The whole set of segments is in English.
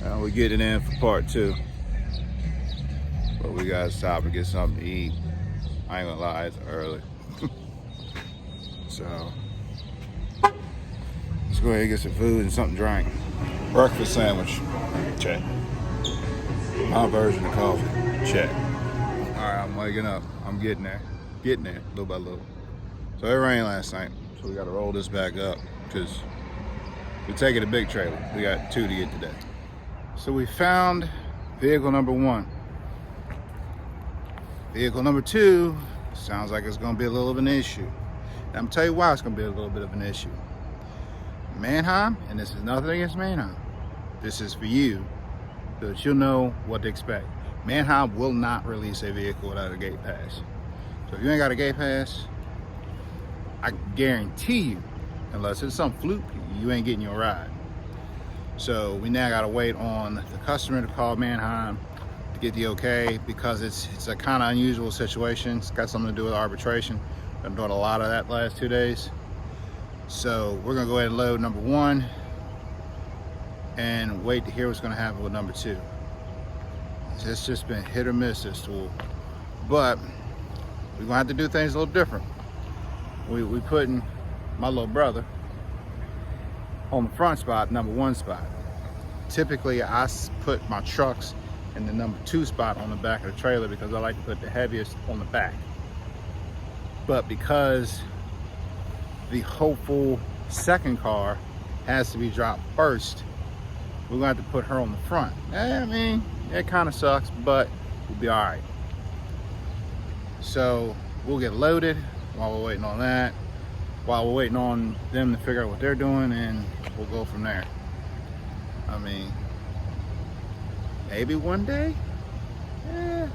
We're getting in for part 2. But we gotta stop and get something to eat. I ain't gonna lie, it's early. So, let's go ahead and get some food and something to drink. Breakfast sandwich, check. My version of coffee, check. Alright, I'm waking up. I'm getting there, little by little. So it rained last night, so we gotta roll this back up because we're taking a big trailer. We got 2 to get today. So we found vehicle number 1. Vehicle number 2 sounds like it's gonna be a little of an issue. And I'm gonna tell you why it's gonna be a little bit of an issue. Manheim, and this is nothing against Manheim. This is for you, so that you'll know what to expect. Manheim will not release a vehicle without a gate pass. So if you ain't got a gate pass, I guarantee you, unless it's some fluke, you ain't getting your ride. So we now gotta wait on the customer to call Manheim to get the okay, because it's a kind of unusual situation. It's got something to do with arbitration. Been doing a lot of that last 2 days. So we're gonna go ahead and load number 1 and wait to hear what's gonna happen with number 2. It's just been hit or miss this tool. But we're gonna have to do things a little different. We putting my little brother on the front spot, number 1 spot. Typically I put my trucks in the number 2 spot on the back of the trailer because I like to put the heaviest on the back. But because the hopeful second car has to be dropped first, we're gonna have to put her on the front. I mean, it kind of sucks, but we'll be all right. So we'll get loaded while we're waiting on that, while we're waiting on them to figure out what they're doing, and we'll go from there. I mean, maybe one day, yeah.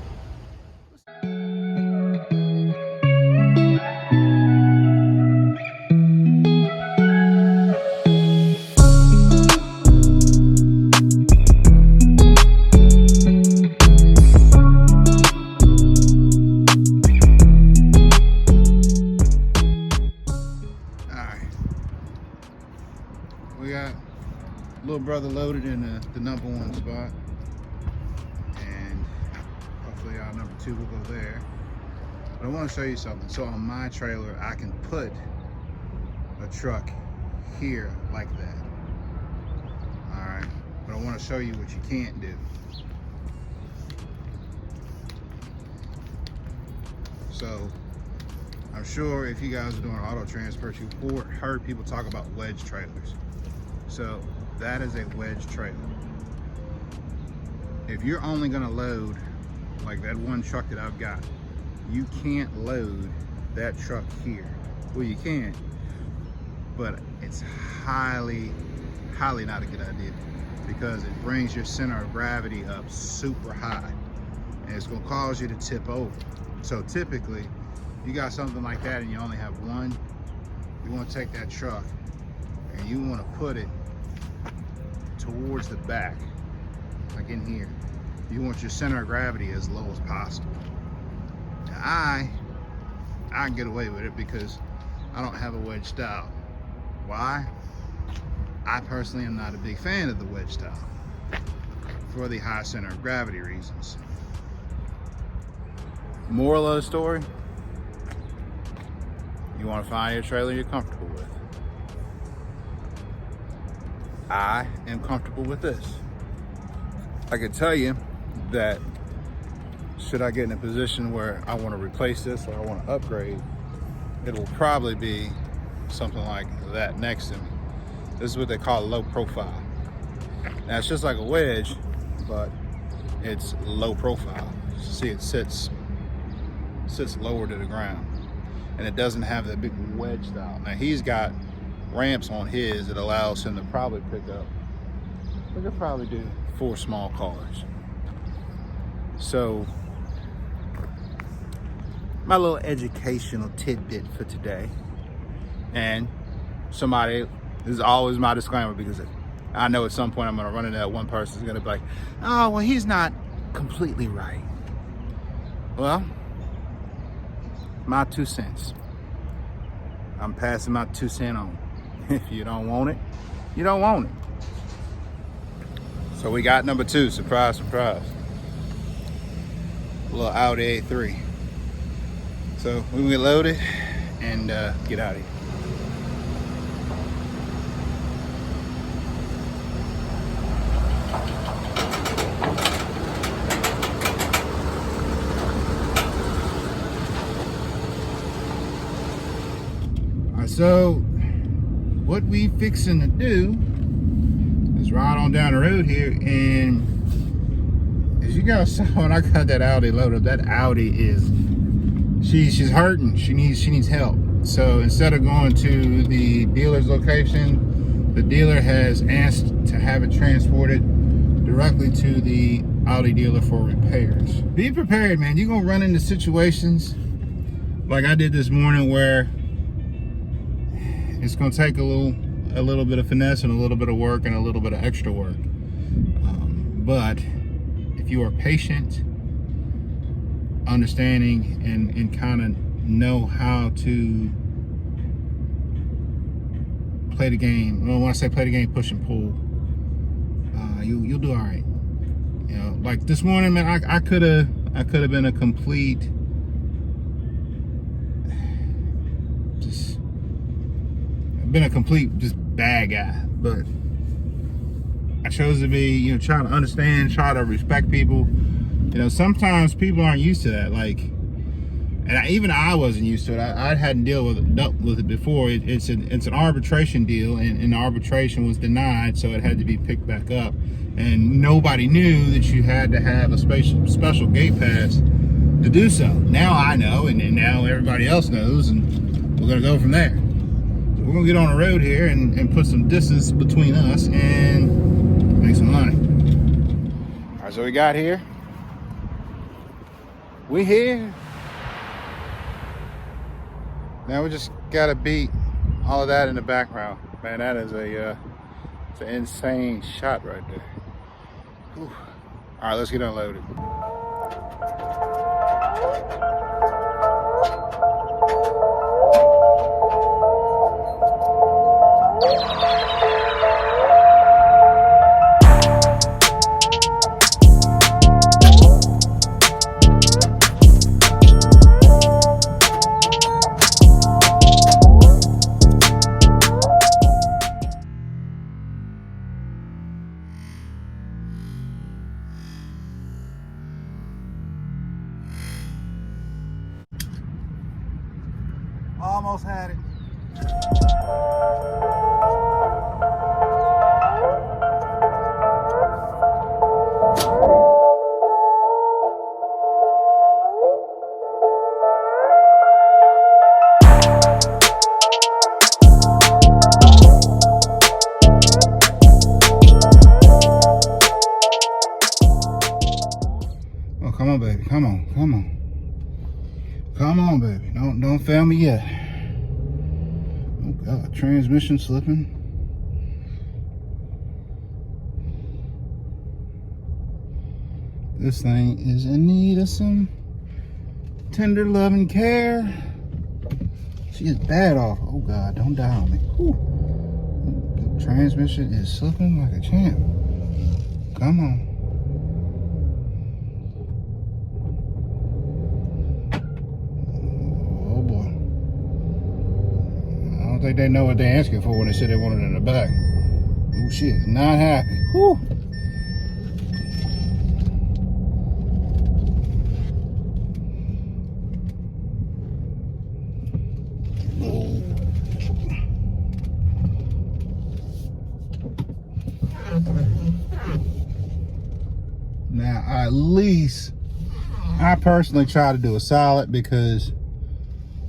We got little brother loaded in the number 1 spot, and hopefully our number 2 will go there. But I want to show you something. So on my trailer, I can put a truck here like that. All right, but I want to show you what you can't do. So I'm sure if you guys are doing auto transport, you've heard people talk about wedge trailers. So that is a wedge trailer. If you're only gonna load like that 1 truck that I've got, you can't load that truck here. Well, you can, but it's highly not a good idea, because it brings your center of gravity up super high and it's gonna cause you to tip over. So typically, you got something like that and you only have 1, you want to take that truck and you want to put it towards the back, like in here. You want your center of gravity as low as possible. Now, I can get away with it because I don't have a wedge style. Why? I personally am not a big fan of the wedge style for the high center of gravity reasons. Moral of the story: you want to find your trailer you're comfortable with. I am comfortable with this. I can tell you that should I get in a position where I want to replace this or I want to upgrade, it will probably be something like that next to me. This is what they call low profile. Now it's just like a wedge, but it's low profile. See, it sits lower to the ground, and it doesn't have that big wedge style. Now he's got ramps on his that allows him to probably pick up, we could probably do 4 small cars. So my little educational tidbit for today, and somebody, this is always my disclaimer, because I know at some point I'm gonna run into that one person who's gonna be like, oh, well, he's not completely right. Well, my 2 cents. I'm passing my 2 cents on. If you don't want it, you don't want it. So we got number 2, surprise, surprise. A little Audi A3. So we can get loaded and get out of here. All right, so what we fixing to do is ride on down the road here, and as you guys saw when I got that Audi loaded, that Audi is she's hurting. She needs help. So instead of going to the dealer's location, the dealer has asked to have it transported directly to the Audi dealer for repairs. Be prepared, man. You're gonna run into situations like I did this morning where it's gonna take a little bit of finesse and a little bit of work and a little bit of extra work. But if you are patient, understanding, and kind of know how to play the game. Well, when I say play the game, push and pull, you'll do all right. You know, like this morning, man, I could have been a complete just bad guy, but I chose to be, you know, try to understand, try to respect people. You know, sometimes people aren't used to that. Like, and even I wasn't used to it. I hadn't dealt with it before. It's an arbitration deal, and the arbitration was denied, so it had to be picked back up. And nobody knew that you had to have a special gate pass to do so. Now I know, and now everybody else knows, and we're gonna go from there. So we're gonna get on the road here and put some distance between us and make some money. All right, so we got here. We here. Now we just gotta beat all of that in the background. Man, that is it's an insane shot right there. Whew. All right, let's get unloaded. Almost had it. Oh, come on, baby. Come on, come on. Come on, baby. Don't fail me yet. Oh God, transmission slipping. This thing is in need of some tender love and care. She is bad off. Oh God, don't die on me. Whew. The transmission is slipping like a champ. Come on. I think they know what they're asking for when they said they wanted it in the back. Oh shit, not happy. Whew. Now, at least I personally try to do a solid, because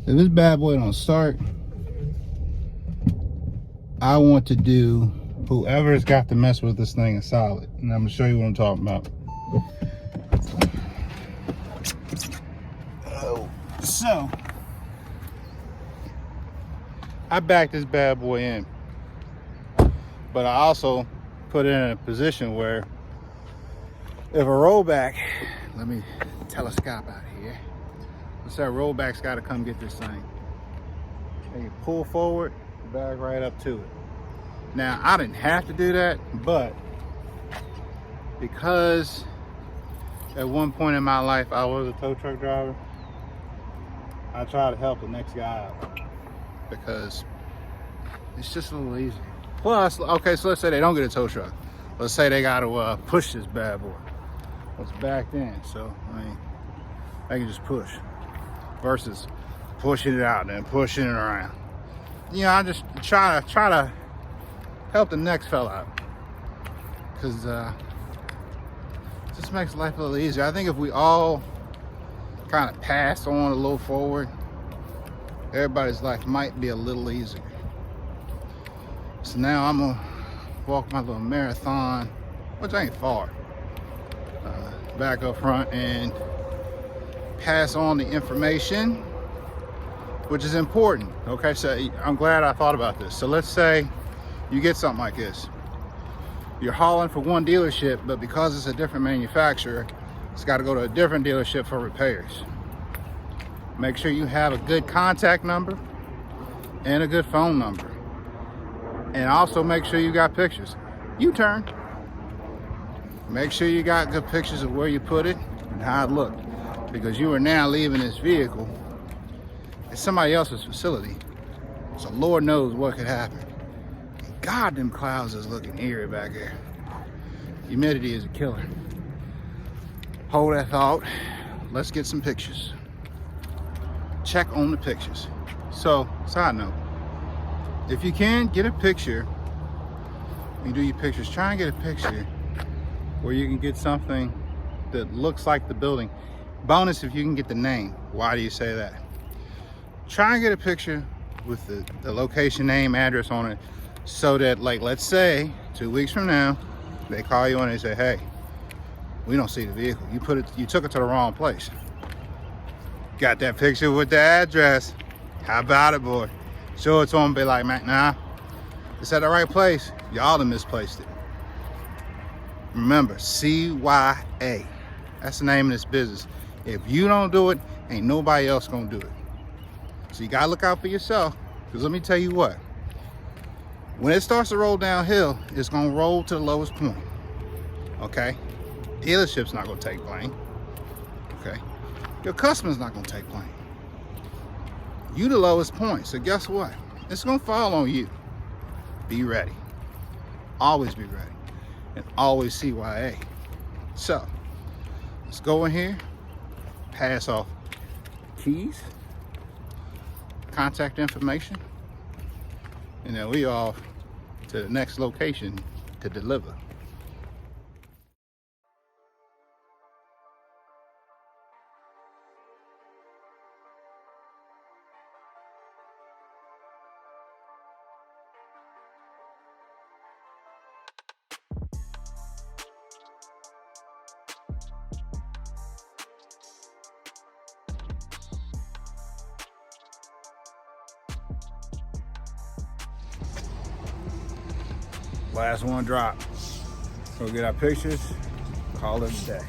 if this bad boy don't start, I want to do whoever's got to mess with this thing a solid. And I'm gonna show you what I'm talking about. Oh, so I backed this bad boy in, but I also put it in a position where if a rollback, let me telescope out here. Let's say a rollback's got to come get this thing. And you pull forward, back right up to it. Now, I didn't have to do that, but because at one point in my life I was a tow truck driver, I try to help the next guy out because it's just a little easier. Plus, okay, so let's say they don't get a tow truck. Let's say they got to push this bad boy. Well, it's backed in, so I mean, they can just push versus pushing it out and pushing it around. You know, I just try to help the next fella out because it just makes life a little easier. I think if we all kind of pass on a little forward, everybody's life might be a little easier. So now I'm gonna walk my little marathon, which ain't far, back up front and pass on the information, which is important. Okay, so I'm glad I thought about this. So let's say you get something like this. You're hauling for one dealership, but because it's a different manufacturer, it's got to go to a different dealership for repairs. Make sure you have a good contact number and a good phone number. And also make sure you got pictures. U-turn. Make sure you got good pictures of where you put it and how it looked. Because you are now leaving this vehicle at somebody else's facility. So Lord knows what could happen. And God, them clouds is looking eerie back there. Humidity is a killer. Hold that thought. Let's get some pictures. Check on the pictures. So, side note, if you can get a picture, when you do your pictures, try and get a picture where you can get something that looks like the building. Bonus if you can get the name. Why do you say that? Try and get a picture with the location, name, address on it, so that, like, let's say 2 weeks from now, they call you and they say, hey, we don't see the vehicle. You took it to the wrong place. Got that picture with the address. How about it, boy? Show it to them, be like, man, nah, it's at the right place. Y'all done misplaced it. Remember, CYA. That's the name of this business. If you don't do it, ain't nobody else gonna do it. So you gotta look out for yourself, because let me tell you what, when it starts to roll downhill, it's gonna roll to the lowest point, okay? Dealership's not gonna take blame, okay? Your customer's not gonna take blame. You the lowest point, so guess what? It's gonna fall on you. Be ready. Always be ready. And always CYA. So, let's go in here, pass off keys, contact information, and then we off to the next location to deliver. Last one drop. Go get our pictures, call it a day.